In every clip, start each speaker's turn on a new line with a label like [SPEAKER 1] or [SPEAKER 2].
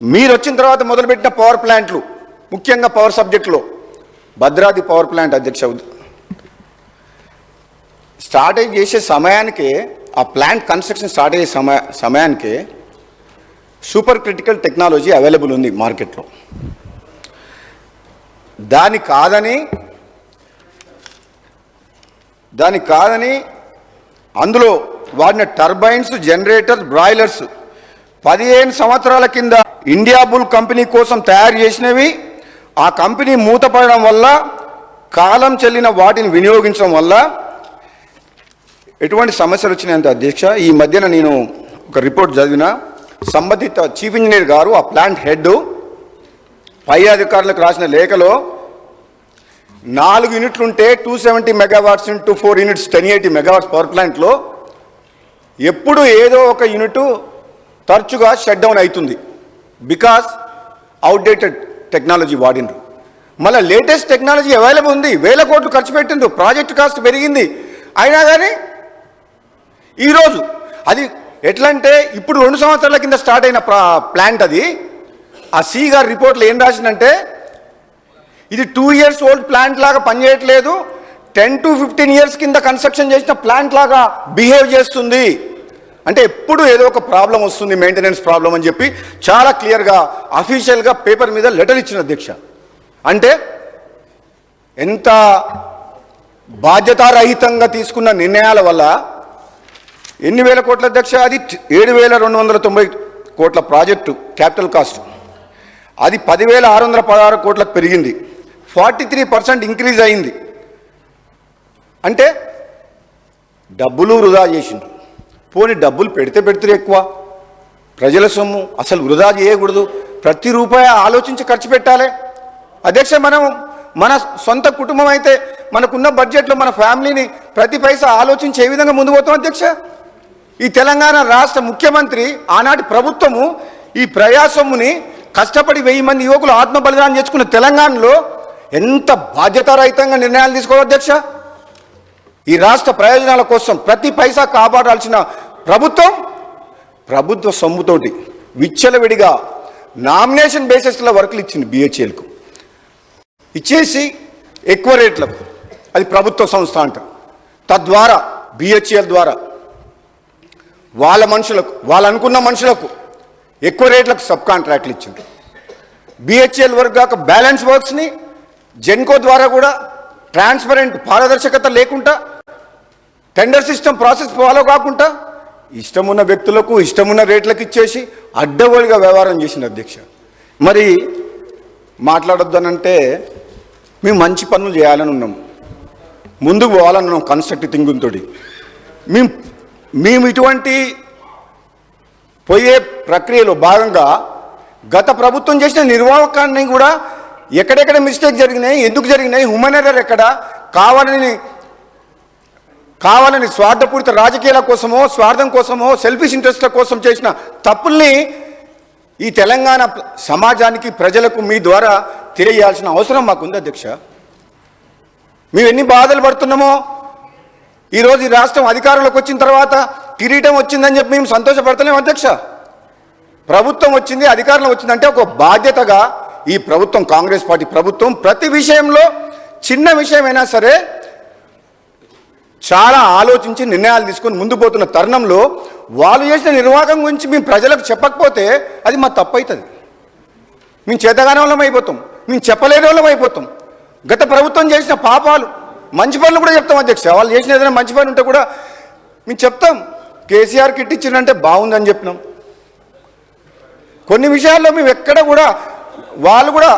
[SPEAKER 1] మీరు వచ్చిన తర్వాత మొదలుపెట్టిన పవర్ ప్లాంట్లు, ముఖ్యంగా పవర్ సబ్జెక్టులో భద్రాద్రి పవర్ ప్లాంట్ అధ్యక్ష స్టార్ట్ చేసే సమయానికి, ఆ ప్లాంట్ కన్స్ట్రక్షన్ స్టార్ట్ అయ్యే సమయానికి సూపర్ క్రిటికల్ టెక్నాలజీ అవైలబుల్ ఉంది మార్కెట్లో. దాని కాదని అందులో వాడిన టర్బైన్స్, జనరేటర్స్, బ్రాయిలర్స్ 15 సంవత్సరాల కింద ఇండియా బుల్ కంపెనీ కోసం తయారు చేసినవి. ఆ కంపెనీ మూతపడడం వల్ల, కాలం చెల్లిన వాటిని వినియోగించడం వల్ల ఎటువంటి సమస్యలు వచ్చినాయంటే అధ్యక్ష, ఈ మధ్యన నేను ఒక రిపోర్ట్ చదివిన, సంబంధిత చీఫ్ ఇంజనీర్ గారు, ఆ ప్లాంట్ హెడ్ పై అధికారులకు రాసిన లేఖలో 4 యూనిట్లు ఉంటే 270 megawatts into 4 units 1080 megawatts power ప్లాంట్లో ఎప్పుడు ఏదో ఒక యూనిట్ తరచుగా షట్ డౌన్ అవుతుంది. బికాస్ అవుట్డేటెడ్ టెక్నాలజీ వాడినరు. మళ్ళీ లేటెస్ట్ టెక్నాలజీ అవైలబుల్ ఉంది, 1000 కోట్లు ఖర్చు పెట్టిండ్రు, ప్రాజెక్ట్ కాస్ట్ పెరిగింది. అయినా కానీ ఈరోజు అది ఎట్లా అంటే, ఇప్పుడు 2 సంవత్సరాల కింద స్టార్ట్ అయిన ప్లాంట్ అది. ఆ సి గారి రిపోర్ట్లో ఏం రాసిందంటే, ఇది 2 years ఓల్డ్ ప్లాంట్ లాగా పనిచేయట్లేదు, 10 to 15 years కింద కన్స్ట్రక్షన్ చేసిన ప్లాంట్ లాగా బిహేవ్ చేస్తుంది. అంటే ఎప్పుడు ఏదో ఒక ప్రాబ్లం వస్తుంది, మెయింటెనెన్స్ ప్రాబ్లం అని చెప్పి చాలా క్లియర్గా అఫీషియల్గా పేపర్ మీద లెటర్ ఇచ్చిన అధ్యక్ష. అంటే ఎంత బాధ్యతారహితంగా తీసుకున్న నిర్ణయాల వల్ల ఎన్ని వేల కోట్ల అధ్యక్ష, అది 7,290 కోట్ల ప్రాజెక్టు క్యాపిటల్ కాస్ట్, అది 10,616 కోట్లకు పెరిగింది, 43% ఇంక్రీజ్ అయింది. అంటే డబ్బులు వృధా చేసిండ్రు. పోనీ డబ్బులు పెడితే ఎక్కువ, ప్రజల సొమ్ము అసలు వృధా చేయకూడదు, ప్రతి రూపాయి ఆలోచించి ఖర్చు పెట్టాలి అధ్యక్ష. మన సొంత కుటుంబం అయితే మనకున్న బడ్జెట్లో మన ఫ్యామిలీని ప్రతి పైసా ఆలోచించి ఏ విధంగా ముందు పోతాం అధ్యక్ష. ఈ తెలంగాణ రాష్ట్ర ముఖ్యమంత్రి, ఆనాటి ప్రభుత్వము ఈ ప్రజాసొమ్ముని కష్టపడి 1000 మంది యువకులు ఆత్మ బలిదానం చేసుకున్న తెలంగాణలో ఎంత బాధ్యతారహితంగా నిర్ణయాలు తీసుకోవాలి అధ్యక్ష. ఈ రాష్ట్ర ప్రయోజనాల కోసం ప్రతి పైసా కాపాడాల్సిన ప్రభుత్వ సొమ్ముతోటి విచ్చలవిడిగా నామినేషన్ బేసిస్లో వర్కులు ఇచ్చింది బిహెచ్ఎల్కు, ఇచ్చేసి ఎక్కువ రేట్లకు, అది ప్రభుత్వ సంస్థ అంటారు. తద్వారా బిహెచ్ఎల్ ద్వారా వాళ్ళ మనుషులకు, వాళ్ళు అనుకున్న మనుషులకు ఎక్కువ రేట్లకు సబ్ కాంట్రాక్ట్లు ఇచ్చింది. బిహెచ్ఎల్ వర్క్ కాక బ్యాలెన్స్ వర్క్స్ని జెన్కో ద్వారా కూడా ట్రాన్స్పరెంట్, పారదర్శకత లేకుండా, టెండర్ సిస్టమ్ ప్రాసెస్ ఫాలో కాకుండా ఇష్టమున్న వ్యక్తులకు ఇష్టమున్న రేట్లకు ఇచ్చేసి అడ్డగోలుగా వ్యవహారం చేసిన అధ్యక్ష. మరి మాట్లాడొద్దనంటే మేము మంచి పనులు చేయాలని ఉన్నాం, ముందుకు పోవాలని ఉన్నాం కన్స్ట్రక్టివ్ థింకింగ్ తోటి. మేము ఇటువంటి పోయే ప్రక్రియలో భాగంగా గత ప్రభుత్వం చేసిన నిర్వాహకాన్ని కూడా ఎక్కడెక్కడ మిస్టేక్ జరిగినాయి, ఎందుకు జరిగినాయి, హ్యూమన్ ఎర్రర్ ఎక్కడ, కావాలని స్వార్థపూరిత రాజకీయాల కోసమో, స్వార్థం కోసమో, సెల్ఫిష్ ఇంట్రెస్ట్ల కోసం చేసిన తప్పుల్ని ఈ తెలంగాణ సమాజానికి, ప్రజలకు మీ ద్వారా తెలియజేయాల్సిన అవసరం మాకుంది అధ్యక్ష. మేము ఎన్ని బాధలు పడుతున్నామో, ఈరోజు ఈ రాష్ట్రం అధికారంలోకి వచ్చిన తర్వాత కిరీటం వచ్చిందని చెప్పి మేము సంతోషపడతలేము అధ్యక్ష. ప్రభుత్వం వచ్చింది, అధికారంలో వచ్చిందంటే ఒక బాధ్యతగా ఈ ప్రభుత్వం, కాంగ్రెస్ పార్టీ ప్రభుత్వం ప్రతి విషయంలో, చిన్న విషయమైనా సరే చాలా ఆలోచించి నిర్ణయాలు తీసుకొని ముందు పోతున్న తరుణంలో వాళ్ళు చేసిన నిర్వాహకం గురించి మేము ప్రజలకు చెప్పకపోతే అది మా తప్పు అవుతుంది. మేము చేతగానే వాళ్ళం అయిపోతాం, మేము చెప్పలేని వాళ్ళం అయిపోతాం. గత ప్రభుత్వం చేసిన పాపాలు, మంచి పనులు కూడా చెప్తాం అధ్యక్ష. వాళ్ళు చేసిన ఏదైనా మంచి పని ఉంటే కూడా మేము చెప్తాం. కేసీఆర్ కిట్ ఇచ్చిందంటే బాగుందని చెప్పినాం. కొన్ని విషయాల్లో మేము ఎక్కడ కూడా, వాళ్ళు కూడా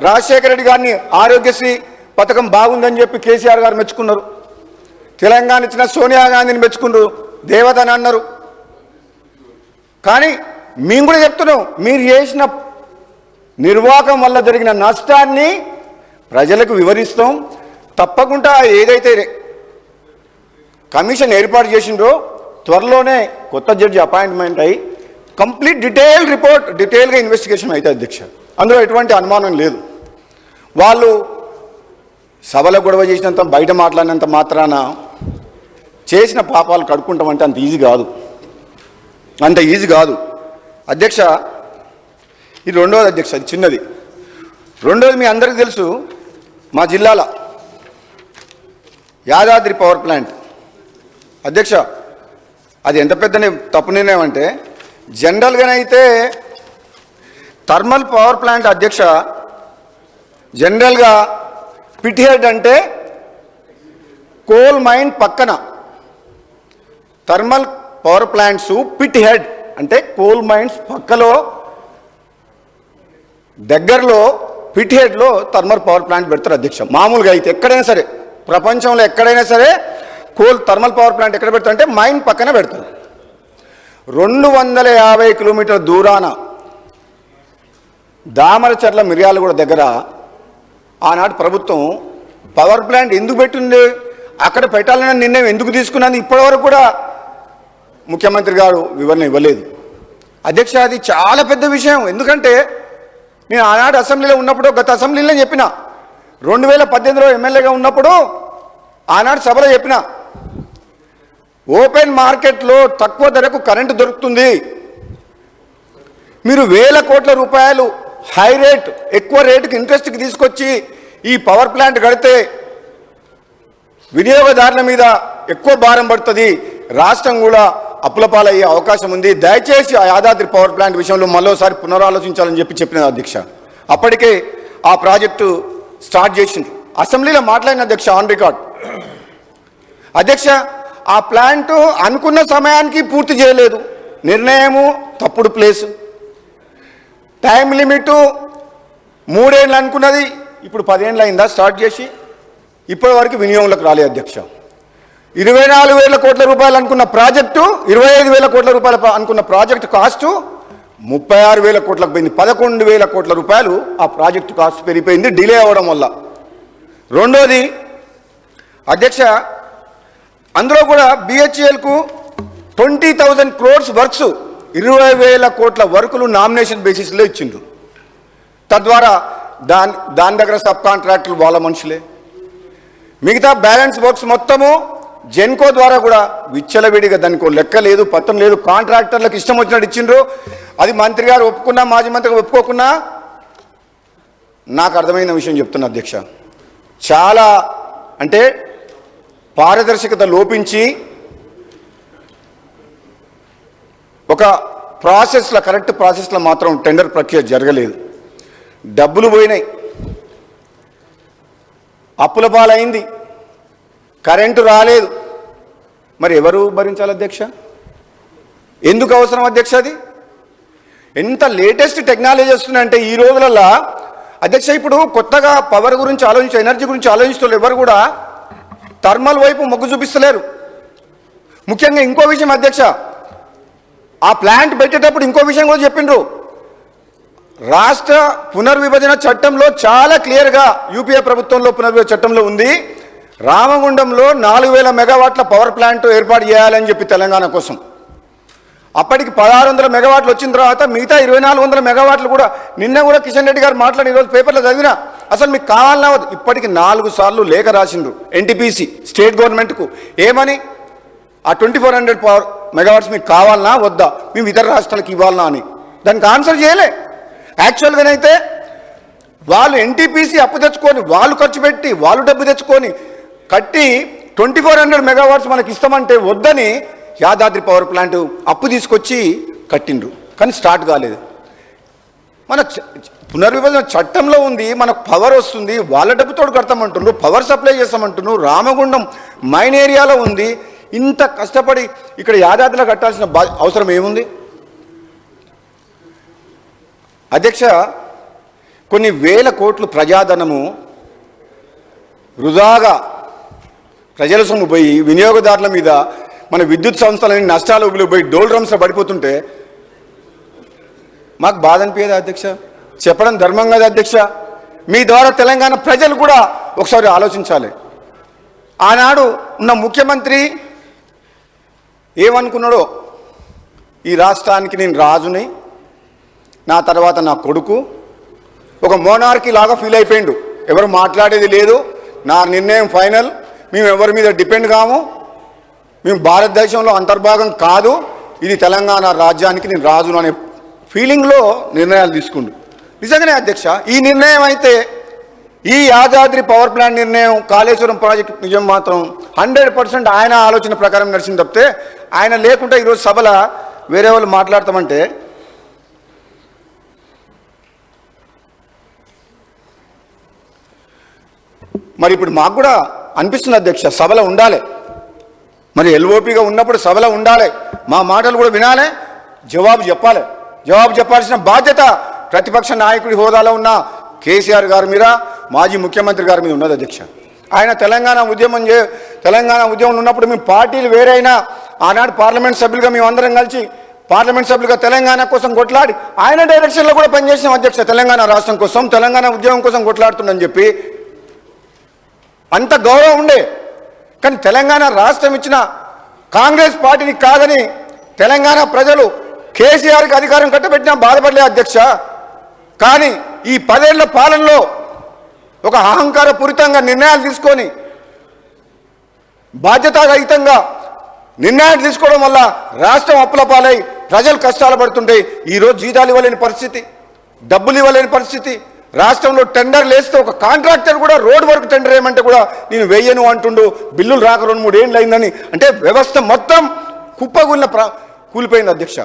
[SPEAKER 1] రాజశేఖర రెడ్డి గారిని ఆరోగ్యశ్రీ పథకం బాగుందని చెప్పి కేసీఆర్ గారు మెచ్చుకున్నారు. తెలంగాణ ఇచ్చిన సోనియా గాంధీని మెచ్చుకున్నారు, దేవతని అన్నారు. కానీ మేము కూడా చెప్తున్నాం, మీరు చేసిన నిర్వాహకం వల్ల జరిగిన నష్టాన్ని ప్రజలకు వివరిస్తాం. తప్పకుండా ఏదైతే కమిషన్ ఏర్పాటు చేసిండ్రో త్వరలోనే కొత్త జడ్జి అపాయింట్మెంట్ అయ్యి కంప్లీట్ డీటెయిల్గా ఇన్వెస్టిగేషన్ అయితే అధ్యక్ష. అందులో ఎటువంటి అనుమానం లేదు. వాళ్ళు సభలో గొడవ చేసినంత, బయట మాట్లాడినంత మాత్రాన చేసిన పాపాలు కడుక్కుంటామంటే అంత ఈజీ కాదు అధ్యక్ష. ఇది రెండోది అధ్యక్ష, అది చిన్నది. రెండోది మీ అందరికీ తెలుసు, మా జిల్లాల యాదాద్రి పవర్ ప్లాంట్ అధ్యక్ష, అది ఎంత పెద్ద తప్పు నిర్ణయం అంటే, జనరల్గానైతే థర్మల్ పవర్ ప్లాంట్ అధ్యక్ష, జనరల్గా పిట్ హెడ్ అంటే కోల్ మైన్ పక్కన, thermal power plants pit head అంటే కోల్ మైన్స్ పక్కలో దగ్గరలో పిట్ హెడ్లో థర్మల్ పవర్ ప్లాంట్ పెడతారు అధ్యక్ష. మామూలుగా అయితే ఎక్కడైనా సరే ప్రపంచంలో ఎక్కడైనా సరే థర్మల్ పవర్ ప్లాంట్ ఎక్కడ పెడతారు అంటే మైన్ పక్కన పెడతారు. 250 కిలోమీటర్ల దూరాన దామరచర్ల మిర్యాలగూడ దగ్గర ఆనాడు ప్రభుత్వం పవర్ ప్లాంట్ ఎందుకు పెట్టింది, అక్కడ పెట్టాలనే నిర్ణయం ఎందుకు తీసుకున్నది ఇప్పటివరకు కూడా ముఖ్యమంత్రి గారు వివరణ ఇవ్వలేదు అధ్యక్ష. అది చాలా పెద్ద విషయం. ఎందుకంటే నేను ఆనాడు అసెంబ్లీలో ఉన్నప్పుడు, గత అసెంబ్లీలో చెప్పిన, 2018లో ఎమ్మెల్యేగా ఉన్నప్పుడు ఆనాడు సభలో చెప్పిన, ఓపెన్ మార్కెట్లో తక్కువ ధరకు కరెంటు దొరుకుతుంది, మీరు వేల కోట్ల రూపాయలు హై రేట్ ఎక్కువ రేటుకి ఇంట్రెస్ట్కి తీసుకొచ్చి ఈ పవర్ ప్లాంట్ కడితే వినియోగదారుల మీద ఎక్కువ భారం పడుతుంది, రాష్ట్రం కూడా అప్పుల పాలయ్యే అవకాశం ఉంది, దయచేసి ఆ యాదాద్రి పవర్ ప్లాంట్ విషయంలో మరోసారి పునరాలోచించాలని చెప్పిన అధ్యక్ష. అప్పటికే ఆ ప్రాజెక్టు స్టార్ట్ చేసింది. అసెంబ్లీలో మాట్లాడిన అధ్యక్ష, ఆన్ రికార్డ్ అధ్యక్ష. ఆ ప్లాంటు అనుకున్న సమయానికి పూర్తి చేయలేదు, నిర్ణయము తప్పుడు ప్లేసు, టైం లిమిటు 3 ఏళ్ళు అనుకున్నది, ఇప్పుడు 10 ఏళ్ళు అయిందా స్టార్ట్ చేసి, ఇప్పటి వరకు వినియోగంలోకి రాలేదు అధ్యక్ష. 24,000 కోట్ల రూపాయలు అనుకున్న ప్రాజెక్టు, 25,000 కోట్ల రూపాయలు అనుకున్న ప్రాజెక్టు కాస్టు 36,000 కోట్లకు పోయింది. 11,000 కోట్ల రూపాయలు ఆ ప్రాజెక్టు కాస్ట్ పెరిగిపోయింది డిలే అవ్వడం వల్ల. రెండోది అధ్యక్ష, అందులో కూడా బిహెచ్ఎల్కు 20,000 crores వర్క్స్, 20,000 కోట్ల వర్కులు నామినేషన్ బేసిస్లో ఇచ్చిండ్రు. తద్వారా దాని దగ్గర సబ్ కాంట్రాక్టులు వాళ్ళ మనుషులే. మిగతా బ్యాలెన్స్ వర్క్స్ మొత్తము జెన్కో ద్వారా కూడా విచ్చలవిడిగా, దానికి లెక్క లేదు పత్రం లేదు, కాంట్రాక్టర్లకు ఇష్టం వచ్చినట్టు ఇచ్చిండ్రు. అది మంత్రి గారు ఒప్పుకున్నా, మాజీ మంత్రి గారు ఒప్పుకోకున్నా, నాకు అర్థమైన విషయం చెప్తున్నా అధ్యక్ష, చాలా అంటే పారదర్శకత లోపించి ఒక ప్రాసెస్లో, కరెక్ట్ ప్రాసెస్లో మాత్రం టెండర్ ప్రక్రియ జరగలేదు, డబ్బులు పోయినాయి, అప్పుల పాలైంది, కరెంటు రాలేదు. మరి ఎవరు భరించాలి అధ్యక్ష? ఎందుకు అవసరం అధ్యక్ష? అది ఎంత లేటెస్ట్ టెక్నాలజీ వస్తుందంటే ఈ రోజులలో అధ్యక్ష, ఇప్పుడు కొత్తగా పవర్ గురించి ఎనర్జీ గురించి ఆలోచిస్తున్నారు, ఎవరు కూడా థర్మల్ వైపు మొగ్గు చూపిస్తలేరు. ముఖ్యంగా ఇంకో విషయం అధ్యక్ష, ఆ ప్లాంట్ పెట్టేటప్పుడు ఇంకో విషయం కూడా చెప్పిండ్రు. రాష్ట్ర పునర్విభజన చట్టంలో చాలా క్లియర్గా, యూపీఏ ప్రభుత్వంలో పునర్విభజన చట్టంలో ఉంది, రామగుండంలో 4,000 మెగావాట్ల పవర్ ప్లాంట్ ఏర్పాటు చేయాలని చెప్పి తెలంగాణ కోసం. అప్పటికి 1,600 మెగావాట్లు వచ్చిన తర్వాత మిగతా 2,400 మెగావాట్లు కూడా నిన్న కూడా కిషన్ రెడ్డి గారు మాట్లాడి ఈరోజు పేపర్లో చదివినా, అసలు మీకు కావాలన్నా ఇప్పటికి 4 సార్లు లేఖ రాసిండ్రు ఎన్టీపీసీ స్టేట్ గవర్నమెంట్కు. ఏమని? ఆ 2,400 పవర్ మెగావాట్స్ మీకు కావాలన్నా వద్దా, మేము ఇతర రాష్ట్రాలకు ఇవ్వాలన్నా అని. దానికి ఆన్సర్ చేయలే. యాక్చువల్గానైతే వాళ్ళు ఎన్టీపీసీ అప్పు తెచ్చుకొని, వాళ్ళు ఖర్చు పెట్టి, వాళ్ళు డబ్బు తెచ్చుకొని కట్టి 2,400 మెగావాట్స్ మనకి ఇస్తామంటే వద్దని యాదాద్రి పవర్ ప్లాంట్ అప్పు తీసుకొచ్చి కట్టిండ్రు, కానీ స్టార్ట్ కాలేదు. మన పునర్విభజన చట్టంలో ఉంది, మనకు పవర్ వస్తుంది, వాళ్ళ డబ్బుతో కడతామంటున్నారు, పవర్ సప్లై చేస్తామంటున్నారు, రామగుండం మైన్ ఏరియాలో ఉంది, ఇంత కష్టపడి ఇక్కడ యాదాద్రిలో కట్టాల్సిన అవసరం ఏముంది అధ్యక్ష? కొన్ని వేల కోట్లు ప్రజాధనము వృధాగా ప్రజల సొమ్ము పోయి వినియోగదారుల మీద, మన విద్యుత్ సంస్థలని నష్టాలు పోయి డోల్ డ్రమ్స్లో పడిపోతుంటే మాకు బాధ అనిపించదు అధ్యక్ష? చెప్పడం ధర్మం కదా అధ్యక్ష? మీ ద్వారా తెలంగాణ ప్రజలు కూడా ఒకసారి ఆలోచించాలి. ఆనాడు ఉన్న ముఖ్యమంత్రి ఏమనుకున్నాడో, ఈ రాష్ట్రానికి నేను రాజుని, నా తర్వాత నా కొడుకు, ఒక మోనార్కీ లాగా ఫీల్ అయిపోయిండు. ఎవరు మాట్లాడేది లేదు, నా నిర్ణయం ఫైనల్, మేము ఎవరి మీద డిపెండ్ కాము, మేము భారతదేశంలో అంతర్భాగం కాదు, ఇది తెలంగాణ రాజ్యానికి నేను రాజును అనే ఫీలింగ్లో నిర్ణయాలు తీసుకుండు. నిజంగానే అధ్యక్ష, ఈ నిర్ణయం అయితే ఈ యాదాద్రి పవర్ ప్లాంట్ నిర్ణయం కాళేశ్వరం ప్రాజెక్టు నిజం మాత్రం 100% ఆయన ఆలోచన ప్రకారం నడిచింది తప్పితే ఆయన లేకుంటే ఈరోజు సభలో వేరే వాళ్ళు మాట్లాడతామంటే మరి ఇప్పుడు మాకు కూడా అనిపిస్తుంది అధ్యక్ష, సభలో ఉండాలి, మరి ఎల్ఓపిగా ఉన్నప్పుడు సభలో ఉండాలి, మా మాటలు కూడా వినాలి, జవాబు చెప్పాలి. జవాబు చెప్పాల్సిన బాధ్యత ప్రతిపక్ష నాయకుడి హోదాలో ఉన్న కేసీఆర్ గారి మీద, మాజీ ముఖ్యమంత్రి గారి మీద ఉన్నది అధ్యక్ష. ఆయన తెలంగాణ ఉద్యమం ఉన్నప్పుడు మేము పార్టీలు వేరైనా ఆనాడు పార్లమెంట్ సభ్యులుగా మేము అందరం కలిసి పార్లమెంట్ సభ్యులుగా తెలంగాణ కోసం కొట్లాడి ఆయన డైరెక్షన్లో కూడా పనిచేసినాం అధ్యక్ష. తెలంగాణ రాష్ట్రం కోసం, తెలంగాణ ఉద్యమం కోసం కొట్లాడుతుందని చెప్పి అంత గౌరవం ఉండే. కానీ తెలంగాణ రాష్ట్రం ఇచ్చిన కాంగ్రెస్ పార్టీని కాదని తెలంగాణ ప్రజలు కేసీఆర్కి అధికారం కట్టబెట్టినా బాధపడలే అధ్యక్ష. కానీ ఈ 10 ఏళ్ల పాలనలో ఒక అహంకారపూరితంగా నిర్ణయాలు తీసుకొని బాధ్యతారహితంగా నిర్ణయాలు తీసుకోవడం వల్ల రాష్ట్రం అప్పుల పాలై ప్రజలు కష్టాలు పడుతుంటే ఈరోజు జీతాలు ఇవ్వలేని పరిస్థితి, డబ్బులు ఇవ్వలేని పరిస్థితి, రాష్ట్రంలో టెండర్లు వేస్తే ఒక కాంట్రాక్టర్ కూడా రోడ్ వర్క్ టెండర్ ఏమంటే కూడా నేను వేయను అంటుండు, బిల్లులు రాక 2-3 ఏళ్ళు అయిందని. అంటే వ్యవస్థ మొత్తం కూలిపోయింది అధ్యక్ష.